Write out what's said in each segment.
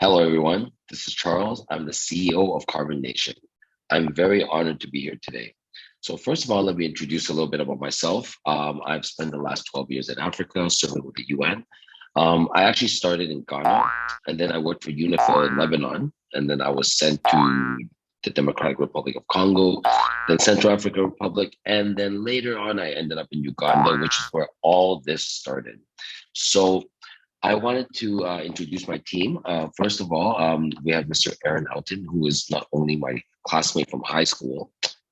Hello, everyone. This is Charles. I'm the CEO of Carbon Nation. I'm very honored to be here today. So, first of all, let me introduce a little bit about myself. I've spent the last 12 years in Africa serving with the UN. I actually started in Ghana, and then I worked for UNIFIL in Lebanon, and then I was sent to the Democratic Republic of Congo, then Central African Republic, and then later on, I ended up in Uganda, which is where all this started. So, I wanted to introduce my team. First of all, we have Mr. Aaron Elton, who is not only my classmate from high school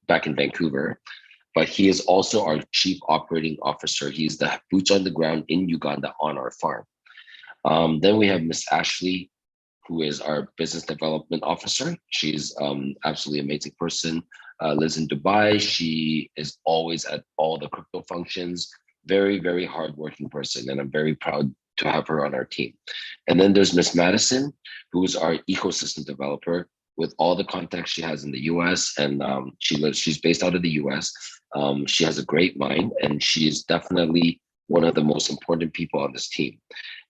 back in Vancouver, but he is also our Chief Operating Officer. He's the boots on the ground in Uganda on our farm. Then we have Miss Ashley, who is our Business Development Officer. She's absolutely amazing person, lives in Dubai. She is always at all the crypto functions, very, very hardworking person, and I'm very proud to have her on our team. And then there's Miss Madison, who is our ecosystem developer with all the contacts she has in the US. And she's based out of the US. She has a great mind, and she is definitely one of the most important people on this team.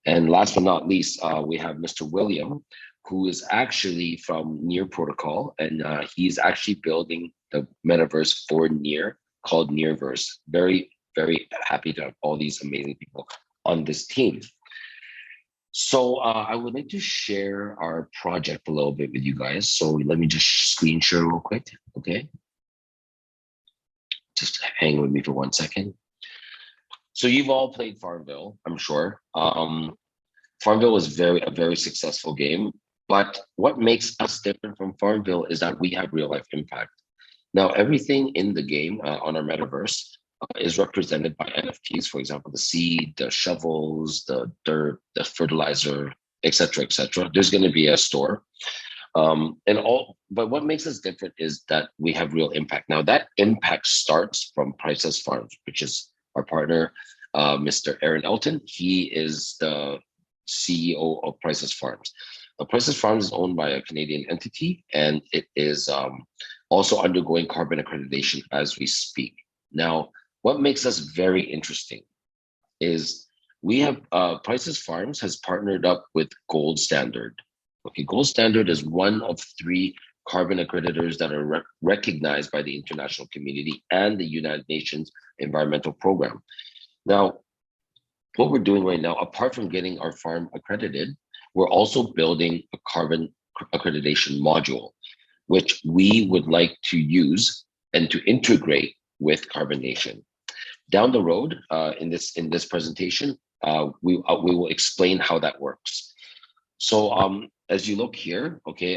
And last but not least, we have Mr. William, who is actually from Near Protocol, and he's actually building the metaverse for Near called Nearverse. Very, very happy to have all these amazing people on this team. So I would like to share our project a little bit with you guys. So let me just screen share real quick, okay? Just hang with me for 1 second. So you've all played Farmville, I'm sure. Farmville is a very successful game, but what makes us different from Farmville is that we have real life impact. Now, everything in the game on our metaverse is represented by NFTs, for example, the seed, the shovels, the dirt, the fertilizer, et cetera, et cetera. There's going to be a store. But what makes us different is that we have real impact. Now, that impact starts from Priceless Farms, which is our partner, Mr. Aaron Elton. He is the CEO of Priceless Farms. Priceless Farms is owned by a Canadian entity, and it is also undergoing carbon accreditation as we speak. Now, what makes us very interesting is we have Priceless Farms has partnered up with Gold Standard. Okay, Gold Standard is one of 3 carbon accreditors that are recognized by the international community and the United Nations Environmental Program. Now, what we're doing right now, apart from getting our farm accredited, we're also building a carbon accreditation module, which we would like to use and to integrate with Carbon Nation. Down the road, in this presentation, we will explain how that works. So as you look here, okay,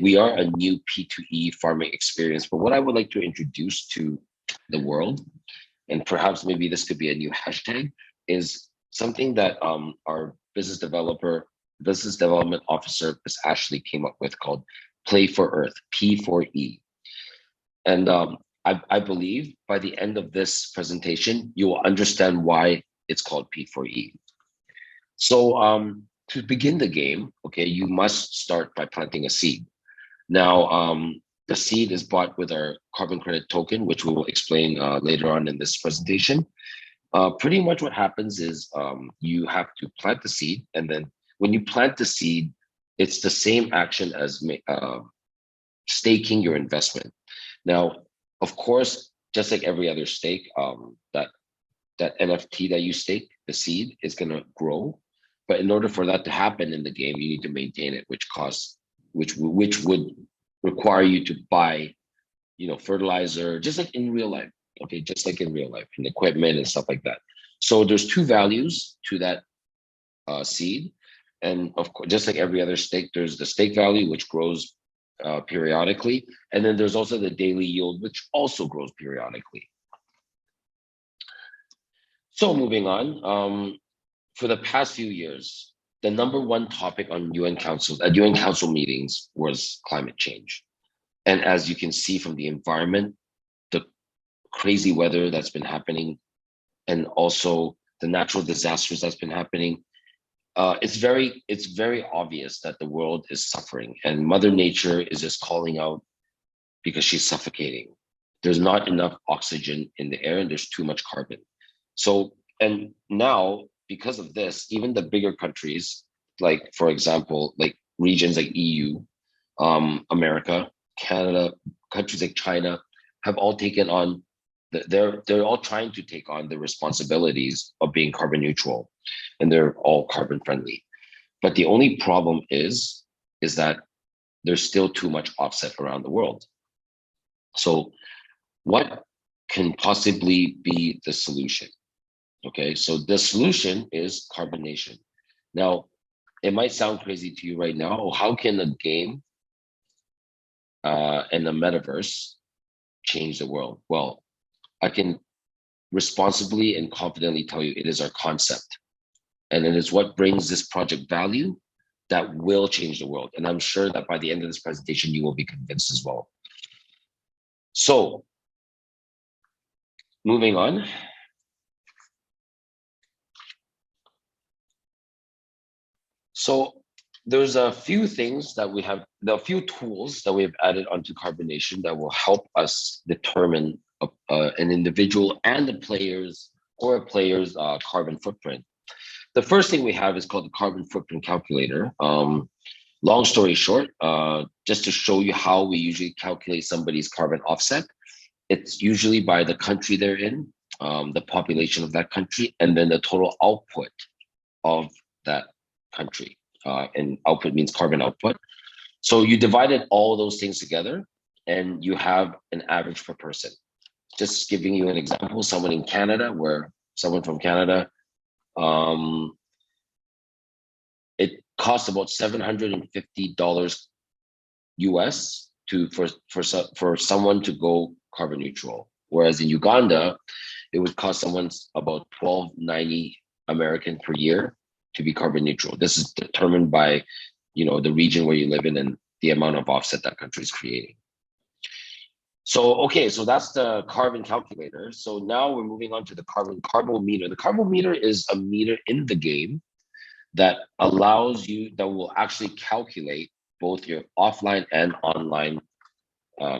we are a new P2E farming experience. But what I would like to introduce to the world, and perhaps maybe this could be a new hashtag, is something that our business development officer, Ms. Ashley, came up with called Play for Earth, P4E. And I believe by the end of this presentation, you will understand why it's called P4E. So to begin the game, okay, you must start by planting a seed. Now, the seed is bought with our carbon credit token, which we will explain later on in this presentation. Pretty much what happens is you have to plant the seed, and then when you plant the seed, it's the same action as staking your investment. Now, of course, just like every other stake, that NFT that you stake, the seed, is going to grow. But in order for that to happen in the game, you need to maintain it, which would require you to buy, fertilizer, just like in real life. Okay, just like in real life, and equipment and stuff like that. So there's 2 values to that seed, and of course, just like every other stake, there's the stake value, which grows periodically, and then there's also the daily yield, which also grows periodically. So moving on, for the past few years, the number 1 topic on UN Council meetings was climate change, and as you can see from the environment, the crazy weather that's been happening, and also the natural disasters that's been happening. It's very obvious that the world is suffering, and Mother Nature is just calling out because she's suffocating. There's not enough oxygen in the air, and there's too much carbon. So, and now because of this, even the bigger countries like for example, like regions like EU, America, Canada, countries like China have all taken on they're all trying to take on the responsibilities of being carbon neutral, and they're all carbon friendly. But the only problem is that there's still too much offset around the world. So what can possibly be the solution? Okay, so the solution is carbonation. Now, it might sound crazy to you right now. Oh, how can a game and the metaverse change the world? Well, I can responsibly and confidently tell you it is our concept. And it is what brings this project value that will change the world. And I'm sure that by the end of this presentation, you will be convinced as well. So moving on. So there's a few things that we have, a few tools that we have added onto carbonation that will help us determine an individual and the player's carbon footprint. The first thing we have is called the carbon footprint calculator. Long story short, just to show you how we usually calculate somebody's carbon offset, it's usually by the country they're in, the population of that country, and then the total output of that country. And output means carbon output. So you divided all those things together and you have an average per person. Just giving you an example, someone from Canada, it costs about $750 US for someone to go carbon neutral. Whereas in Uganda, it would cost someone about $12.90 American per year to be carbon neutral. This is determined by, the region where you live in and the amount of offset that country is creating. So, okay, so that's the carbon calculator. So now we're moving on to the carbon meter. The carbon meter is a meter in the game that will actually calculate both your offline and online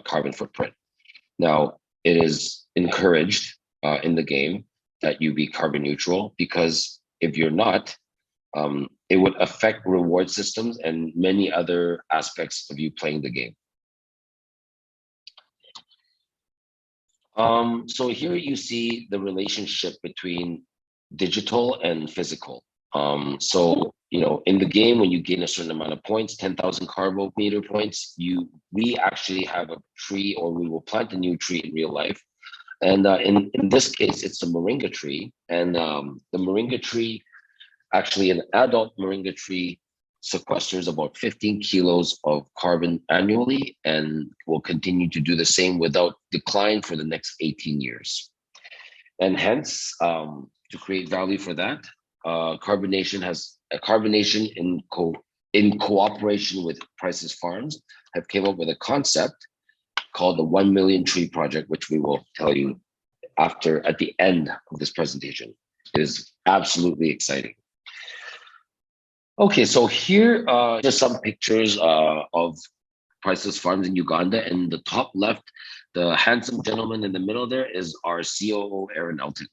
carbon footprint. Now, it is encouraged in the game that you be carbon neutral, because if you're not, it would affect reward systems and many other aspects of you playing the game. So here you see the relationship between digital and physical. So, in the game, when you gain a certain amount of points, 10,000 carbon meter points, we actually have a tree, or we will plant a new tree in real life. And in this case, it's the moringa tree. And the moringa tree, actually an adult moringa tree, sequesters about 15 kilos of carbon annually and will continue to do the same without decline for the next 18 years. And hence, to create value for that, carbonation in cooperation with Price's Farms have came up with a concept called the 1 million tree project, which we will tell you at the end of this presentation. It is absolutely exciting. Okay, so here just some pictures of Priceless Farms in Uganda. And the top left, the handsome gentleman in the middle there is our COO, Aaron Elton.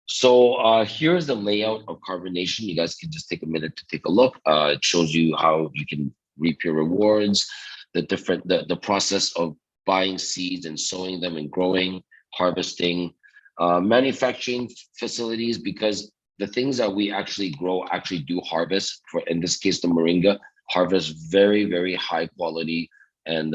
So here's the layout of carbonation. You guys can just take a minute to take a look. It shows you how you can reap your rewards, the process of buying seeds and sowing them and growing, harvesting, manufacturing facilities, because the things that we actually grow actually do harvest. For in this case, the moringa harvest very, very high quality and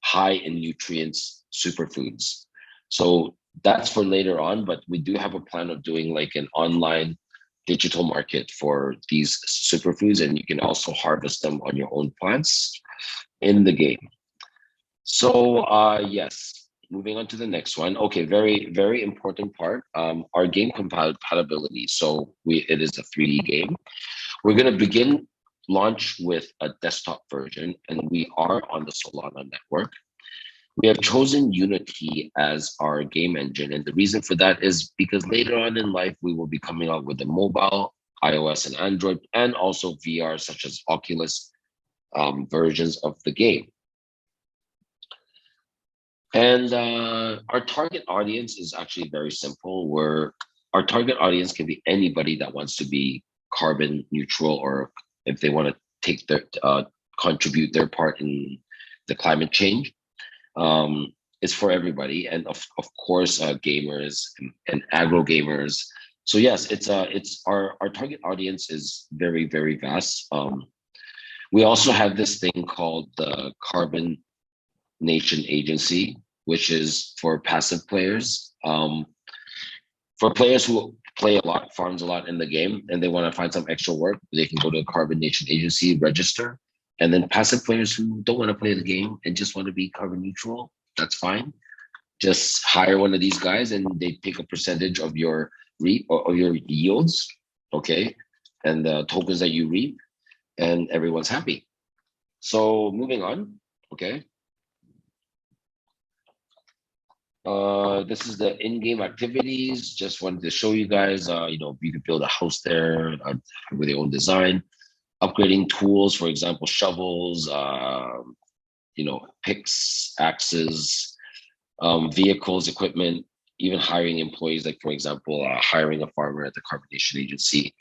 high in nutrients superfoods. So that's for later on, but we do have a plan of doing like an online digital market for these superfoods, and you can also harvest them on your own plants in the game. So yes. Moving on to the next one. Okay, very, very important part, our game compatibility. So it is a 3D game. We're going to launch with a desktop version, and we are on the Solana network. We have chosen Unity as our game engine. And the reason for that is because later on in life, we will be coming out with the mobile, iOS and Android, and also VR, such as Oculus versions of the game. And our target audience is actually very simple, where our target audience can be anybody that wants to be carbon neutral, or if they want to take their contribute their part in the climate change. It's for everybody, and of course, gamers and agro gamers. So yes, it's our target audience is very, very vast. We also have this thing called the Carbon Nation Agency, which is for passive players. For players who play a lot, farms a lot in the game, and they want to find some extra work, they can go to the Carbon Nation Agency, register. And then passive players who don't want to play the game and just want to be carbon neutral, that's fine. Just hire one of these guys, and they take a percentage of your reap or your yields, okay, and the tokens that you reap, and everyone's happy. So moving on, okay. This is the in-game activities. Just wanted to show you guys, you know, you can build a house there with your own design. Upgrading tools, for example, shovels, you know, picks, axes, vehicles, equipment, even hiring employees, like for example, hiring a farmer at the Carbon Nation Agency,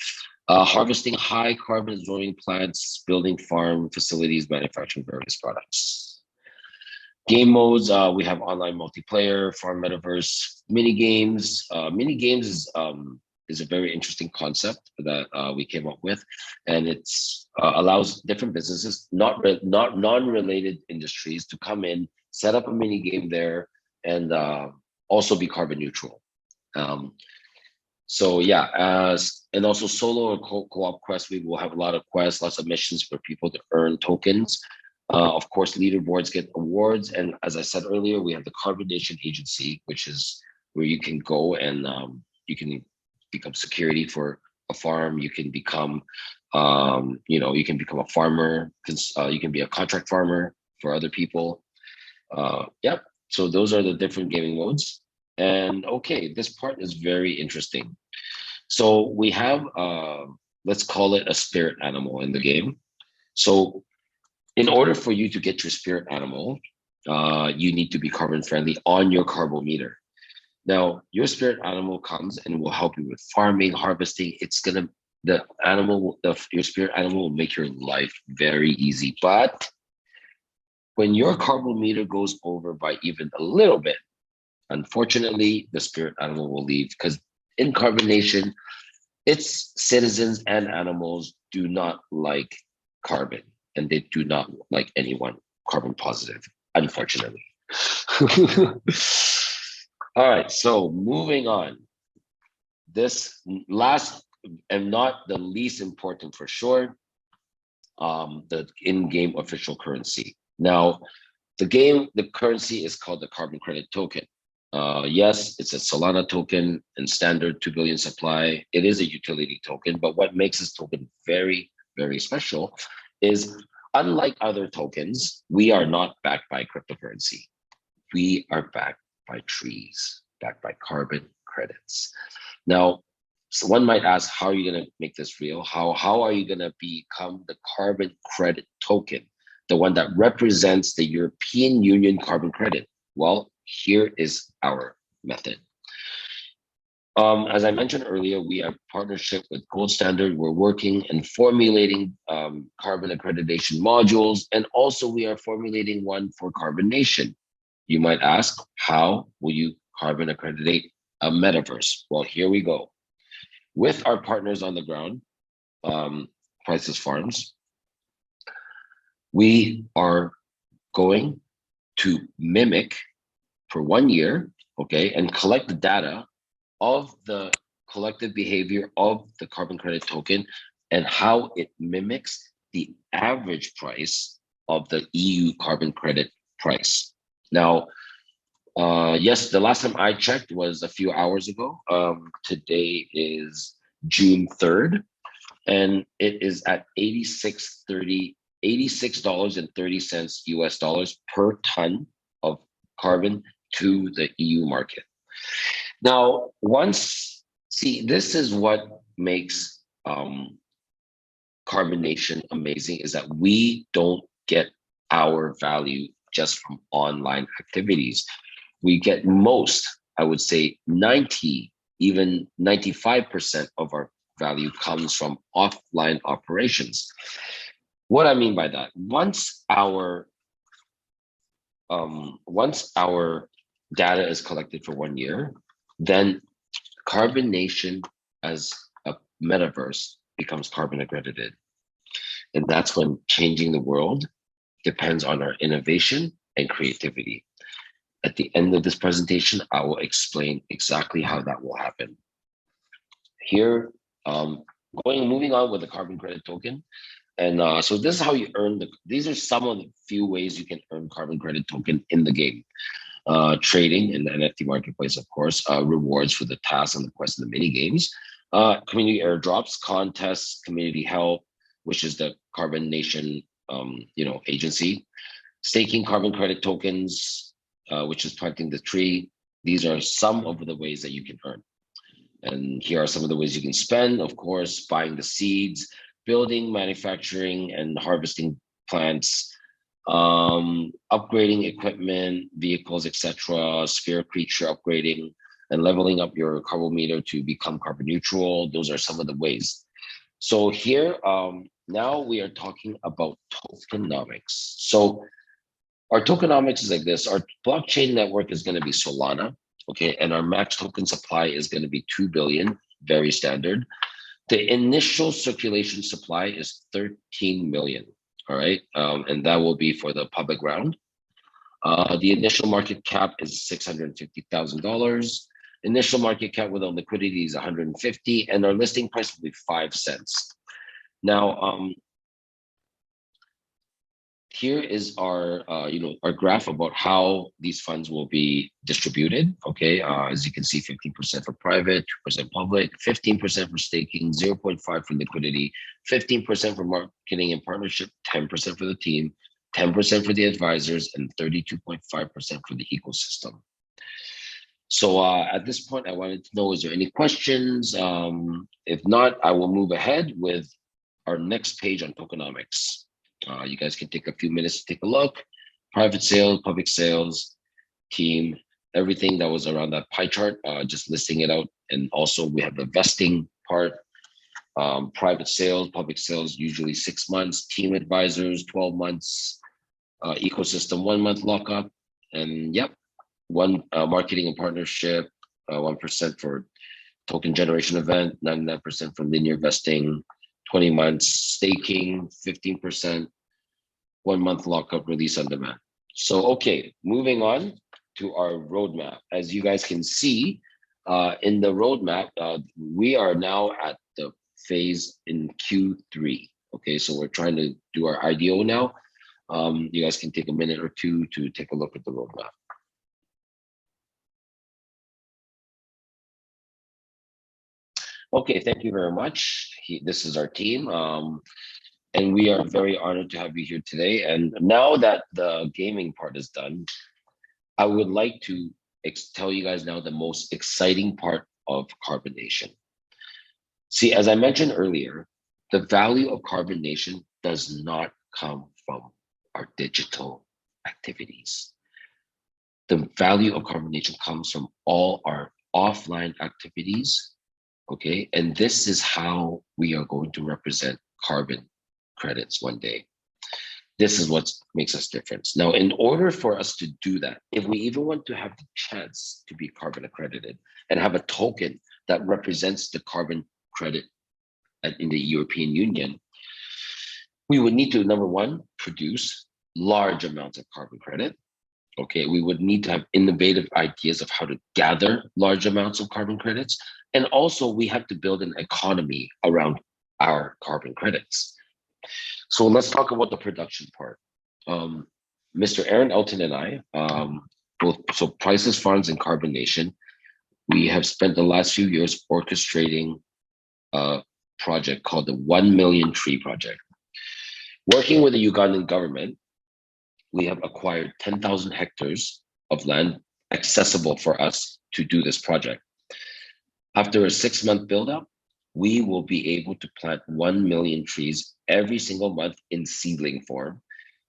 harvesting high carbon absorbing plants, building farm facilities, manufacturing various products. Game modes, we have online multiplayer, Farm-Metaverse, mini games. Mini games is a very interesting concept that we came up with, and it's allows different businesses, not non-related industries, to come in, set up a mini game there, and also be carbon neutral. So yeah, and also solo or co-op quests, we will have a lot of quests, lots of missions for people to earn tokens. Of course, leaderboards get awards. And as I said earlier, we have the Carbon Nation Agency, which is where you can go and you can become security for a farm. You can become, you know, you can become a farmer. You can be a contract farmer for other people. Yep. So those are the different gaming modes. And okay, this part is very interesting. So we have, let's call it a spirit animal in the game. So in order for you to get your spirit animal, you need to be carbon friendly on your carbometer. Now, your spirit animal comes and will help you with farming, harvesting. It's gonna your spirit animal will make your life very easy. But when your carbometer goes over by even a little bit, unfortunately, the spirit animal will leave, because in Carbon Nation, its citizens and animals do not like carbon, and they do not like anyone carbon positive, unfortunately. All right, so moving on. This last and not the least important for sure, the in-game official currency. Now, the currency is called the carbon credit token. Yes, it's a Solana token and standard 2 billion supply. It is a utility token, but what makes this token very, very special is, unlike other tokens, we are not backed by cryptocurrency. We are backed by trees, backed by carbon credits. Now, so one might ask, how are you going to make this real? How are you going to become the carbon credit token, the one that represents the European Union carbon credit? Well, here is our method. As I mentioned earlier, we have partnership with Gold Standard. We're working and formulating carbon accreditation modules, and also we are formulating one for Carbon Nation. You might ask, how will you carbon accreditate a metaverse? Well, here we go. With our partners on the ground, Priceless Farms, we are going to mimic for 1 year, okay, and collect the data of the collective behavior of the carbon credit token and how it mimics the average price of the EU carbon credit price. Now, yes, the last time I checked was a few hours ago. Today is June 3rd, and it is at $86.30 US dollars per ton of carbon to the EU market. Now, this is what makes Carbon Nation amazing, is that we don't get our value just from online activities. We get most, I would say 90, even 95% of our value comes from offline operations. What I mean by that, once our data is collected for 1 year, then Carbon Nation as a metaverse becomes carbon accredited. And that's when changing the world depends on our innovation and creativity. At the end of this presentation, I will explain exactly how that will happen. Here, moving on with the carbon credit token. And so this is how you earn these are some of the few ways you can earn carbon credit token in the game. Trading in the NFT marketplace, of course, rewards for the tasks and the quests and the mini games, community airdrops, contests, community help, which is the Carbon Nation, agency, staking carbon credit tokens, which is planting the tree. These are some of the ways that you can earn. And here are some of the ways you can spend, of course, buying the seeds, building, manufacturing, and harvesting plants, upgrading equipment, vehicles, etc., sphere creature upgrading, and leveling up your carbon meter to become carbon neutral. Those are some of the ways. So here, now we are talking about tokenomics. So our tokenomics is like this. Our blockchain network is going to be Solana, okay? And our max token supply is going to be 2 billion, very standard. The initial circulation supply is 13 million, all right? And that will be for the public round. The initial market cap is $650,000. Initial market cap without liquidity is 150, and our listing price will be 5 cents. Now, here is our graph about how these funds will be distributed. Okay, as you can see, 15% for private, 2% public, 15% for staking, 0.5 for liquidity, 15% for marketing and partnership, 10% for the team, 10% for the advisors, and 32.5% for the ecosystem. So at this point, I wanted to know, is there any questions? If not, I will move ahead with our next page on tokenomics. You guys can take a few minutes to take a look. Private sales, public sales, team, everything that was around that pie chart, just listing it out. And also we have the vesting part, private sales, public sales, usually 6 months, team advisors, 12 months, ecosystem, 1 month lockup. And yep, one marketing and partnership, 1% for token generation event, 99% for linear vesting, 20 months staking, 15%, 1 month lockup, release on demand. So, okay, moving on to our roadmap. As you guys can see in the roadmap, we are now at the phase in Q3. Okay, so we're trying to do our IDO now. You guys can take a minute or two to take a look at the roadmap. Okay, thank you very much. This is our team. And we are very honored to have you here today. And now that the gaming part is done, I would like to tell you guys now the most exciting part of Carbon Nation. See, as I mentioned earlier, the value of Carbon Nation does not come from our digital activities. The value of Carbon Nation comes from all our offline activities. Okay, and this is how we are going to represent carbon credits one day. This is what makes us different. Now, in order for us to do that, if we even want to have the chance to be carbon accredited and have a token that represents the carbon credit in the European Union, we would need to, number one, produce large amounts of carbon credit. Okay, we would need to have innovative ideas of how to gather large amounts of carbon credits. And also we have to build an economy around our carbon credits. So let's talk about the production part. Mr. Aaron Elton and I, so Prices Farms and Carbon Nation, we have spent the last few years orchestrating a project called the 1 Million Tree Project. Working with the Ugandan government, we have acquired 10,000 hectares of land accessible for us to do this project. After a 6-month build-up, we will be able to plant 1 million trees every single month in seedling form.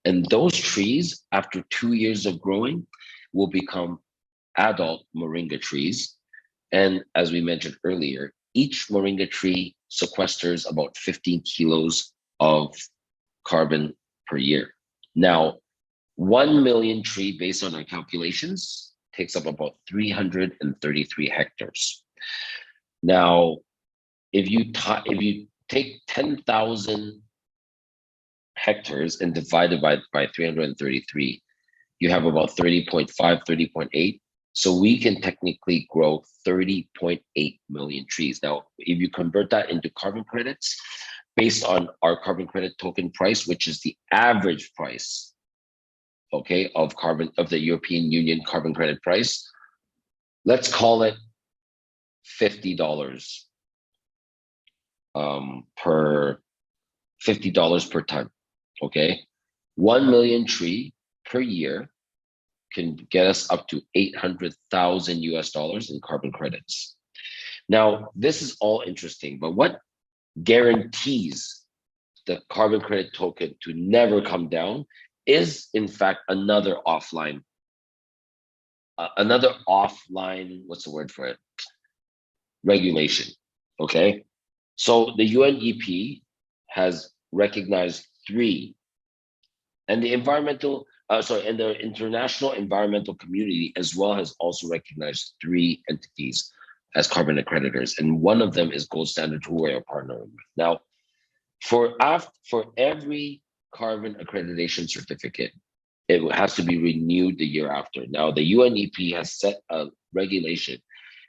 And those trees, after 2 years of growing, will become adult moringa trees. And as we mentioned earlier, each moringa tree sequesters about 15 kilos of carbon per year. Now, 1 million tree, based on our calculations, takes up about 333 hectares. Now, if you take 10,000 hectares and divide it by 333, you have about 30.5, 30.8. So we can technically grow 30.8 million trees. Now, if you convert that into carbon credits, based on our carbon credit token price, which is the average price, okay, of the European Union carbon credit price, let's call it $50 per $50 per ton. Okay, 1 million tree per year can get us up to 800,000 US dollars in carbon credits. Now, this is all interesting, but what guarantees the carbon credit token to never come down is, in fact, another offline, what's the word for it? Regulation. Okay, so the UNEP has recognized three, and the and the international environmental community as well has also recognized three entities as carbon accreditors, and one of them is Gold Standard, who we are partnering with. Now, for every carbon accreditation certificate, it has to be renewed the year after. Now, the UNEP has set a regulation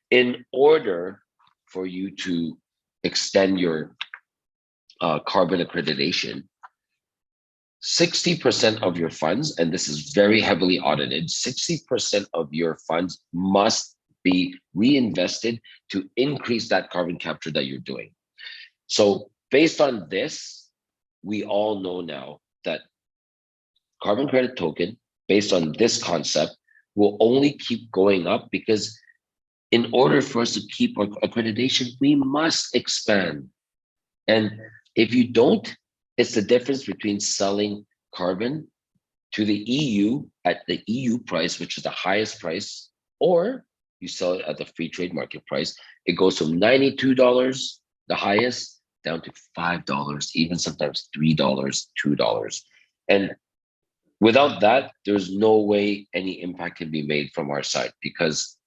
in order for you to extend your carbon accreditation. 60% of your funds, and this is very heavily audited, 60% of your funds must be reinvested to increase that carbon capture that you're doing. So based on this, we all know now that carbon credit token, based on this concept, will only keep going up, because in order for us to keep our accreditation, we must expand. And if you don't, it's the difference between selling carbon to the EU at the EU price, which is the highest price, or you sell it at the free trade market price. It goes from $92, the highest, down to $5, even sometimes $3, $2. And without that, there's no way any impact can be made from our side, because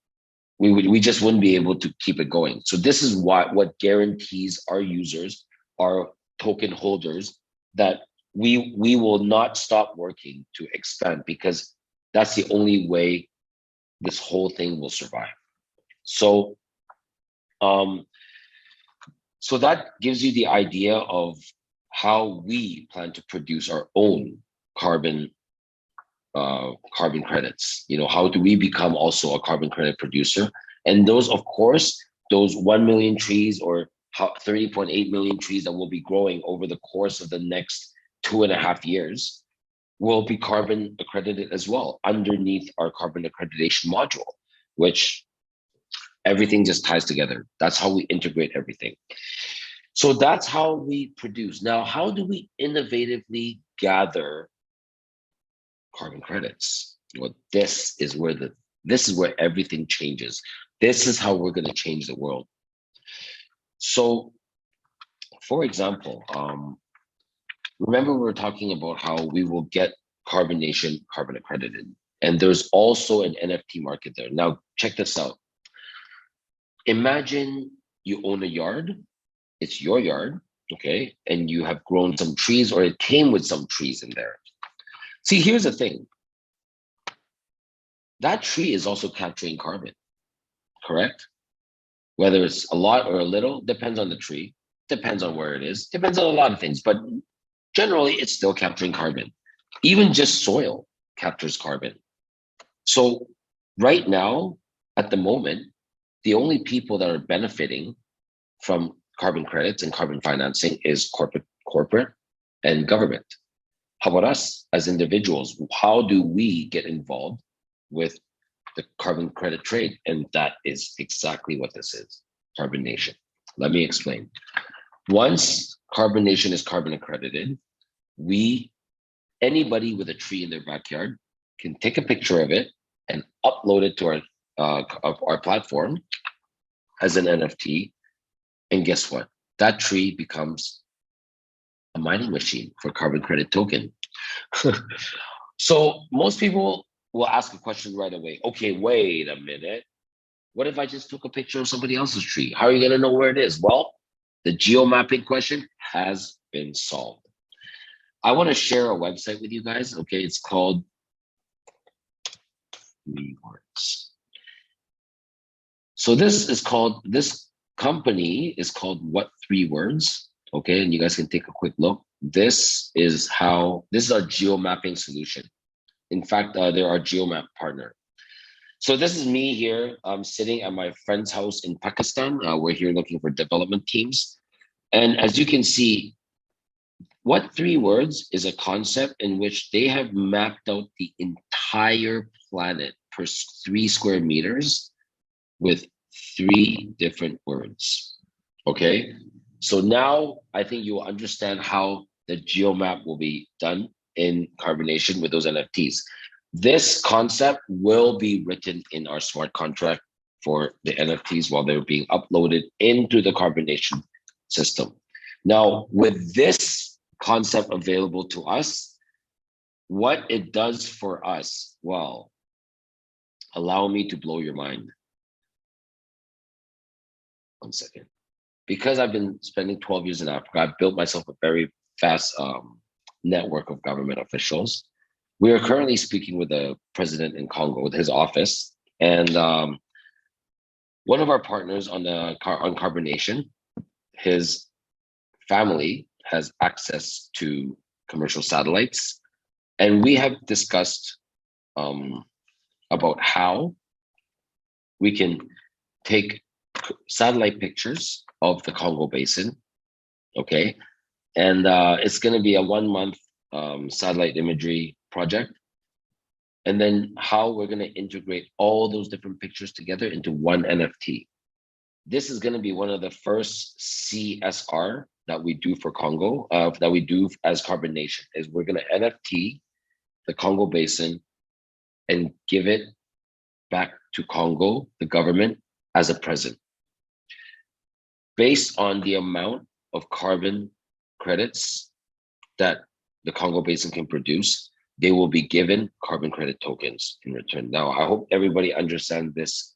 we just wouldn't be able to keep it going. So this is what guarantees our users, our token holders, that we will not stop working to expand, because that's the only way this whole thing will survive. So so that gives you the idea of how we plan to produce our own carbon credits. You know, how do we become also a carbon credit producer? And those, of course, those 1 million trees or 30.8 million trees that will be growing over the course of the next 2.5 years will be carbon accredited as well underneath our carbon accreditation module, which everything just ties together. That's how we integrate everything. So that's how we produce. Now, how do we innovatively gather carbon credits? Well, this is where everything changes. This is how we're going to change the world. So, for example, remember we were talking about how we will get Carbon Nation carbon accredited, and there's also an NFT market there. Now, check this out. Imagine you own a yard. It's your yard, okay? And you have grown some trees, or it came with some trees in there. See, here's the thing. That tree is also capturing carbon, correct? Whether it's a lot or a little, depends on the tree, depends on where it is, depends on a lot of things, but generally it's still capturing carbon. Even just soil captures carbon. So right now, at the moment, the only people that are benefiting from carbon credits and carbon financing is corporate and government. How about us as individuals? How do we get involved with the carbon credit trade? And that is exactly what this is, Carbon Nation. Let me explain. Once Carbon Nation is carbon accredited, anybody with a tree in their backyard can take a picture of it and upload it to our platform as an NFT. And guess what? That tree becomes a mining machine for carbon credit token. So most people will ask a question right away. Okay, wait a minute. What if I just took a picture of somebody else's tree? How are you going to know where it is? Well, the geomapping question has been solved. I want to share a website with you guys. Okay, it's called Rewards. So this company is called What Three Words? Okay, and you guys can take a quick look. This is a geomapping solution. In fact, they're our geomap partner. So this is me here. I'm sitting at my friend's house in Pakistan. We're here looking for development teams. And as you can see, What Three Words is a concept in which they have mapped out the entire planet per 3 square meters with 3 different words. Okay. So now I think you'll understand how the geomap will be done in Carbonation with those NFTs. This concept will be written in our smart contract for the NFTs while they're being uploaded into the Carbonation system. Now, with this concept available to us, what it does for us, well, allow me to blow your mind. One second. Because I've been spending 12 years in Africa, I've built myself a very fast network of government officials. We are currently speaking with the president in Congo, with his office, and one of our partners on Carbonation, his family has access to commercial satellites, and we have discussed about how we can take satellite pictures of the Congo Basin, okay? And it's going to be a 1-month satellite imagery project. And then how we're going to integrate all those different pictures together into one NFT. This is going to be one of the first CSR that we do for Congo, that we do as Carbonation, is we're going to NFT the Congo Basin and give it back to Congo, the government, as a present. Based on the amount of carbon credits that the Congo Basin can produce, they will be given carbon credit tokens in return. Now, I hope everybody understands this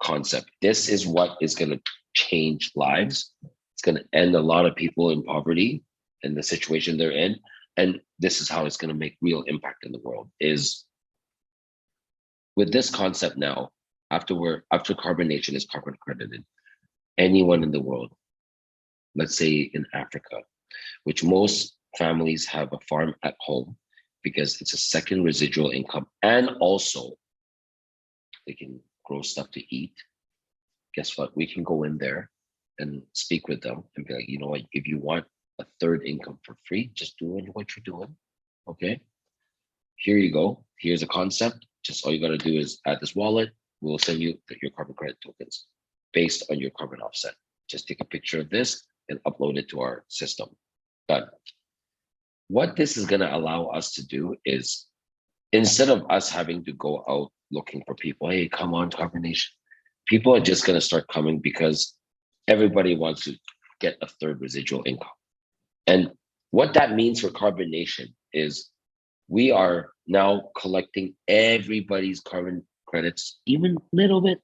concept. This is what is going to change lives. It's going to end a lot of people in poverty and the situation they're in. And this is how it's going to make real impact in the world, is with this concept now, after Carbonation is carbon accredited, anyone in the world, let's say in Africa, which most families have a farm at home because it's a second residual income, and also they can grow stuff to eat. Guess what? We can go in there and speak with them and be like, you know what, if you want a third income for free, just do what you're doing. Okay. Here you go. Here's a concept. Just all you got to do is add this wallet. We'll send you your carbon credit tokens based on your carbon offset. Just take a picture of this and upload it to our system. But what this is going to allow us to do is, instead of us having to go out looking for people, hey, come on, Carbonation, people are just going to start coming because everybody wants to get a third residual income. And what that means for Carbonation is we are now collecting everybody's carbon credits, even a little bit.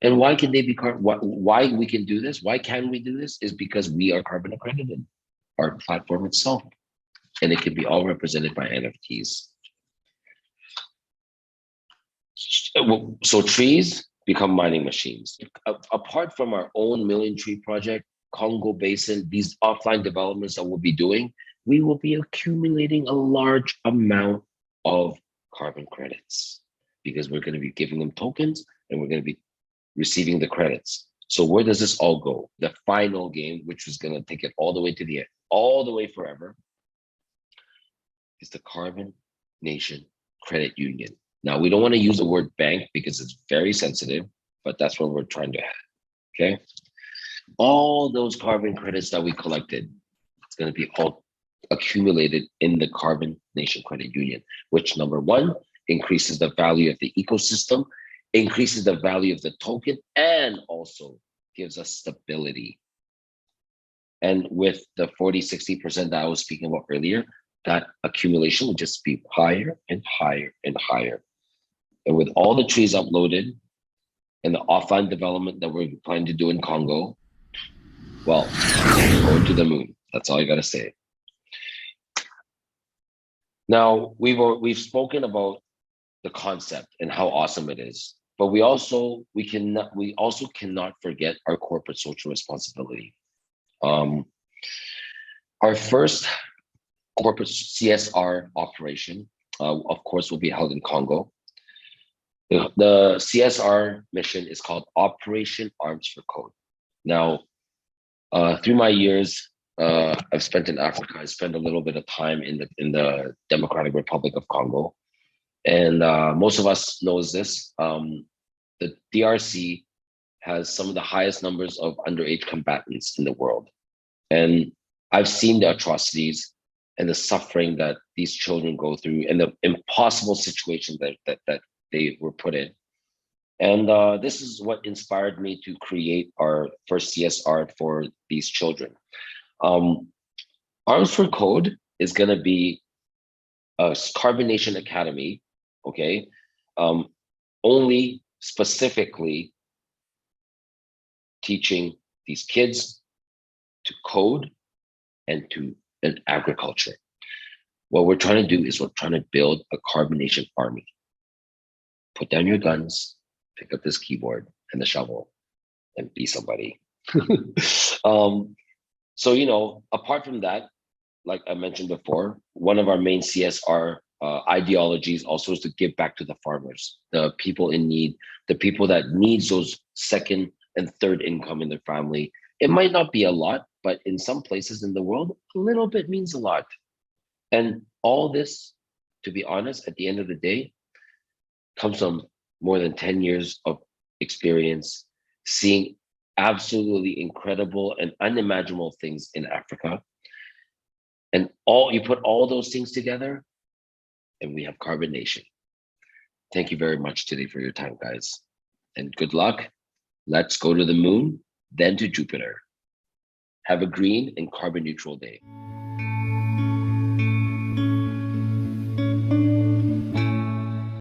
And why can they be why we can do this? Why can we do this? Is because we are carbon accredited, our platform itself, and it can be all represented by NFTs. So trees become mining machines. Apart from our own Million Tree Project, Congo Basin, these offline developments that we'll be doing, we will be accumulating a large amount of carbon credits because we're going to be giving them tokens and we're going to be receiving the credits. So where does this all go? The final game, which is going to take it all the way to the end, all the way forever, is the Carbon Nation Credit Union. Now, we don't want to use the word bank because it's very sensitive, but that's what we're trying to have, okay? All those carbon credits that we collected, it's going to be all accumulated in the Carbon Nation Credit Union, which, number one, increases the value of the ecosystem, increases the value of the token, and also gives us stability And with the 40-60% that I was speaking about earlier, that accumulation will just be higher and higher and higher. And with all the trees uploaded and the offline development that we're planning to do in Congo, well, going to the moon. That's all I gotta say. Now we've spoken about the concept and how awesome it is, but we also cannot forget our corporate social responsibility. Our first corporate CSR operation, of course, will be held in Congo. The CSR mission is called Operation Arms for Code. Now, through my years, I've spent in Africa. I spent a little bit of time in the Democratic Republic of Congo, and most of us knows this. The DRC has some of the highest numbers of underage combatants in the world, and I've seen the atrocities and the suffering that these children go through, and the impossible situations that they were put in. And this is what inspired me to create our first CSR for these children. Arms for Code is going to be a Carbonation Academy, okay? Only specifically teaching these kids to code and to an agriculture. What we're trying to do is we're trying to build a carbonation army. Put down your guns, pick up this keyboard and the shovel, and be somebody. So, apart from that, like I mentioned before, one of our main CSR ideologies also is to give back to the farmers, the people in need, the people that needs those second and third income in their family. It might not be a lot, but in some places in the world, a little bit means a lot. And all this, to be honest, at the end of the day, comes from more than 10 years of experience, seeing absolutely incredible and unimaginable things in Africa. And you put all those things together, and we have Carbonation. Thank you very much today for your time, guys. And good luck. Let's go to the moon, then to Jupiter. Have a green and carbon neutral day.